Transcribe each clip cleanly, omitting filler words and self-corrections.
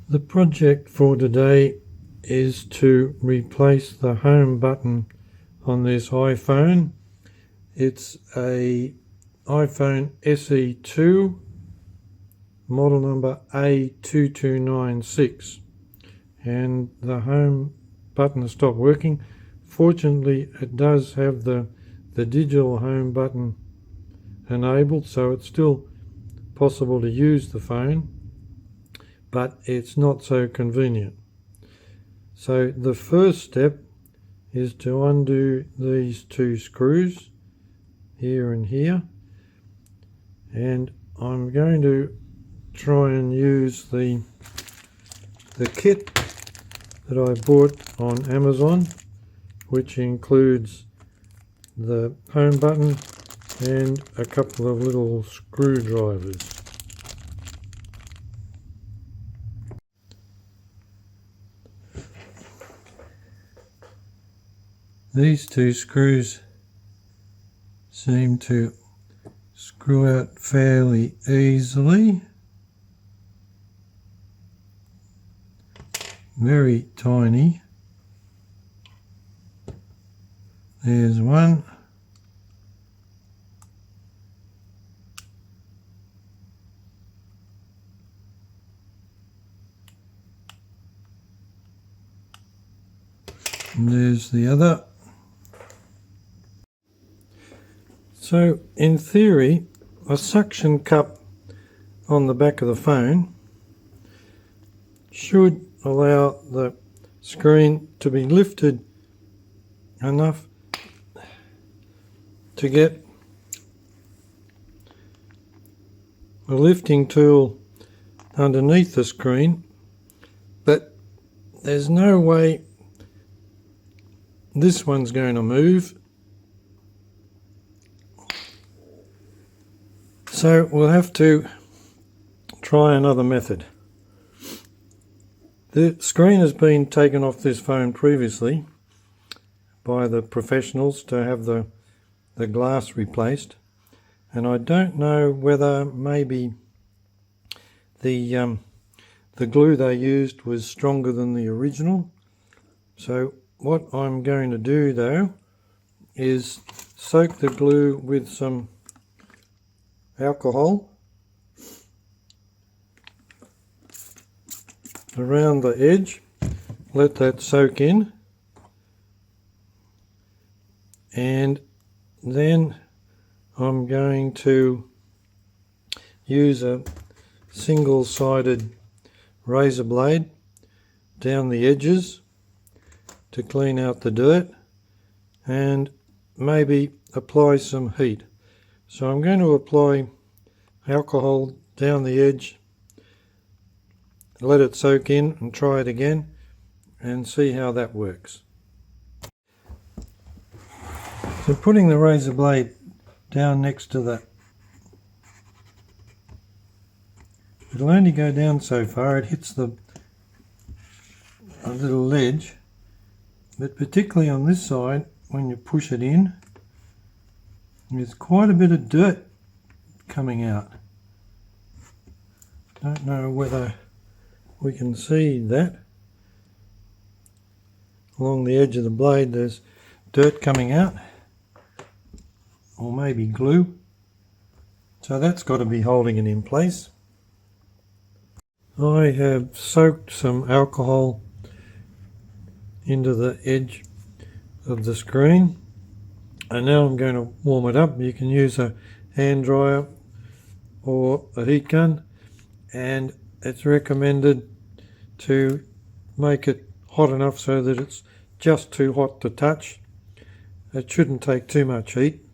The project for today is to replace the home button on this iPhone. It's a iPhone SE2, model number A2296, and the home button has stopped working. Fortunately, it does have the digital home button enabled, so it's still possible to use the phone, but it's not so convenient. So the first step is to undo these two screws here and here, and I'm going to try and use the kit that I bought on Amazon, which includes the home button and a couple of little screwdrivers. These two screws seem to screw out fairly easily. Very tiny. There's one. And there's the other. So in theory, a suction cup on the back of the phone should allow the screen to be lifted enough to get a lifting tool underneath the screen, but there's no way this one's going to move. So we'll have to try another method. The screen has been taken off this phone previously by the professionals to have the glass replaced, and I don't know whether maybe the glue they used was stronger than the original. So what I'm going to do though is soak the glue with some alcohol around the edge, let that soak in, and then I'm going to use a single-sided razor blade down the edges to clean out the dirt and maybe apply some heat. So I'm going to apply alcohol down the edge, let it soak in and try it again and see how that works. So putting the razor blade down next to that, it'll only go down so far, it hits a little ledge, but particularly on this side when you push it in, there's quite a bit of dirt coming out. Don't know whether we can see that. Along the edge of the blade there's dirt coming out, or maybe glue. So that's got to be holding it in place. I have soaked some alcohol into the edge of the screen, and now I'm going to warm it up. You can use a hand dryer or a heat gun, and it's recommended to make it hot enough so that it's just too hot to touch. It shouldn't take too much heat.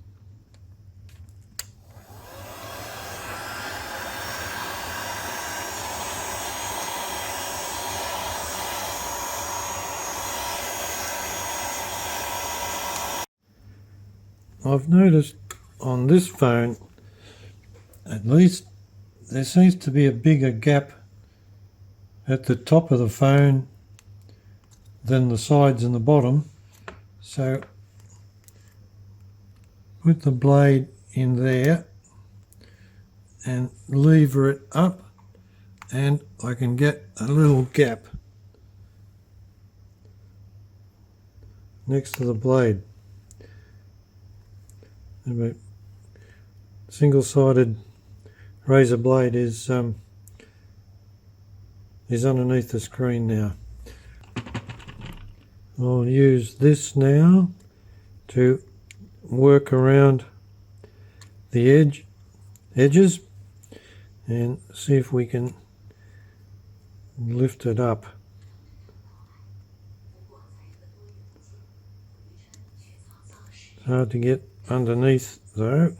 I've noticed on this phone, at least, there seems to be a bigger gap at the top of the phone than the sides and the bottom. So put the blade in there and lever it up and I can get a little gap next to the blade. A single-sided razor blade is underneath the screen now. I'll use this now to work around the edges and see if we can lift it up. It's hard to get underneath though.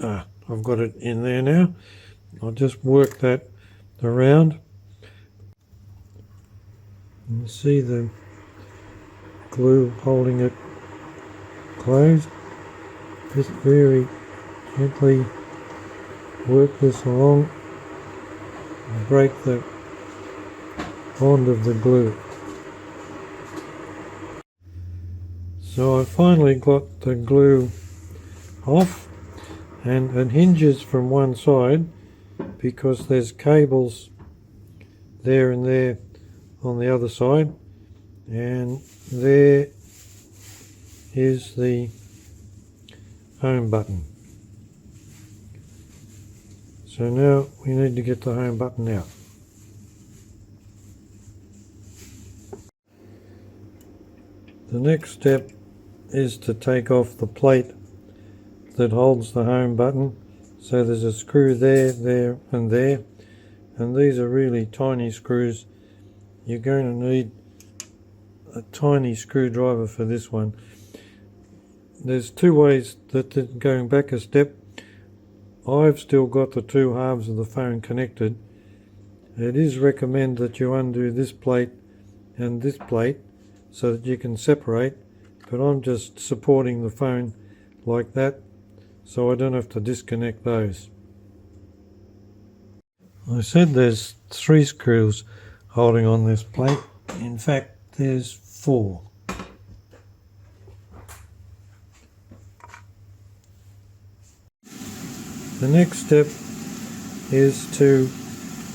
I've got it in there now. I'll just work that around. You see the glue holding it closed. Just very gently work this along and break the bond of the glue. So I finally got the glue off, and it hinges from one side because there's cables there and there on the other side, and there is the home button. So now we need to get the home button out. The next step is to take off the plate that holds the home button. So there's a screw there, there and there, and these are really tiny screws. You're going to need a tiny screwdriver for this one. There's two ways that going back a step. I've still got the two halves of the phone connected. It is recommended that you undo this plate and this plate so that you can separate, but I'm just supporting the phone like that so I don't have to disconnect those. I said there's 3 screws holding on this plate. In fact, there's 4. The next step is to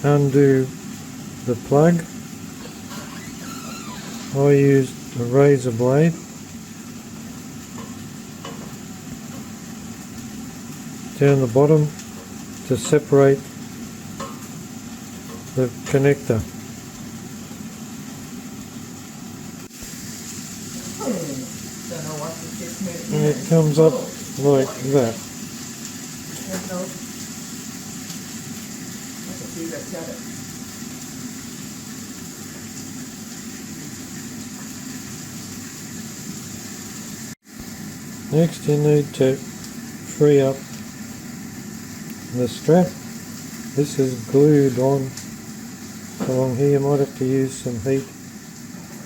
undo the plug. I used a razor blade. Down the bottom to separate the connector. And it comes up like that. Next you need to free up the strap. This is glued on along here. You might have to use some heat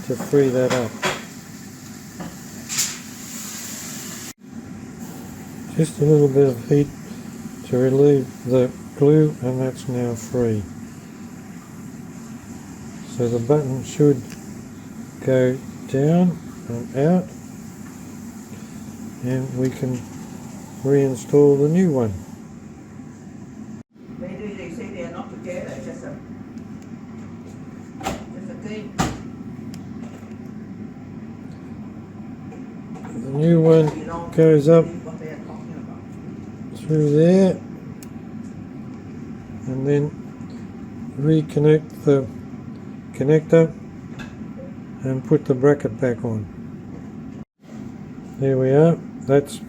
to free that up. Just a little bit of heat to relieve the glue, and that's now free. So the button should go down and out, and we can reinstall the new one. They say they are not together, just a thing. The new one goes up through there, and then reconnect the connector and put the bracket back on. There we are, that's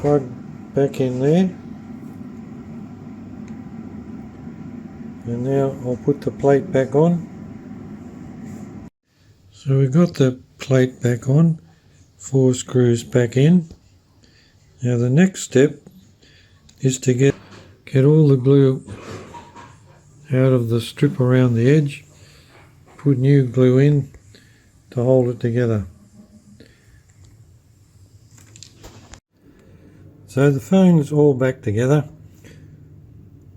plugged back in there. And now I'll put the plate back on. So we've got the plate back on, 4 screws back in. Now the next step is to get all the glue out of the strip around the edge, put new glue in to hold it together. So the phone's all back together.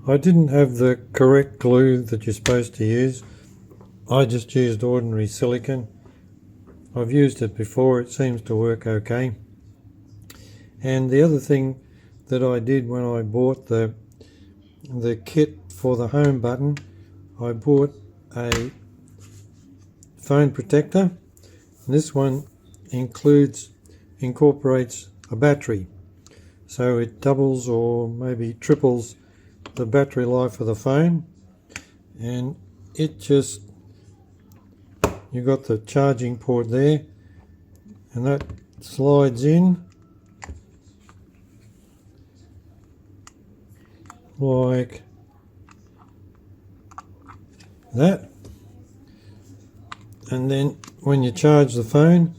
I didn't have the correct glue that you're supposed to use. I just used ordinary silicone. I've used it before, it seems to work okay. And the other thing that I did when I bought the kit for the home button. I bought a phone protector. This one incorporates a battery, so it doubles or maybe triples the battery life of the phone, and it just, you got the charging port there, and that slides in like that, and then when you charge the phone,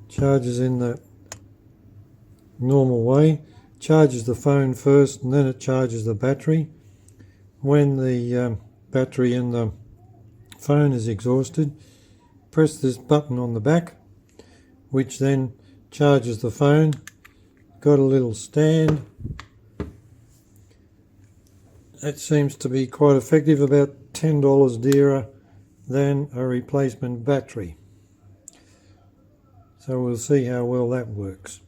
charges in the normal way, charges the phone first and then it charges the battery. When the battery in the phone is exhausted, press this button on the back, which then charges the phone. Got a little stand. It seems to be quite effective, about $10 dearer than a replacement battery. So we'll see how well that works.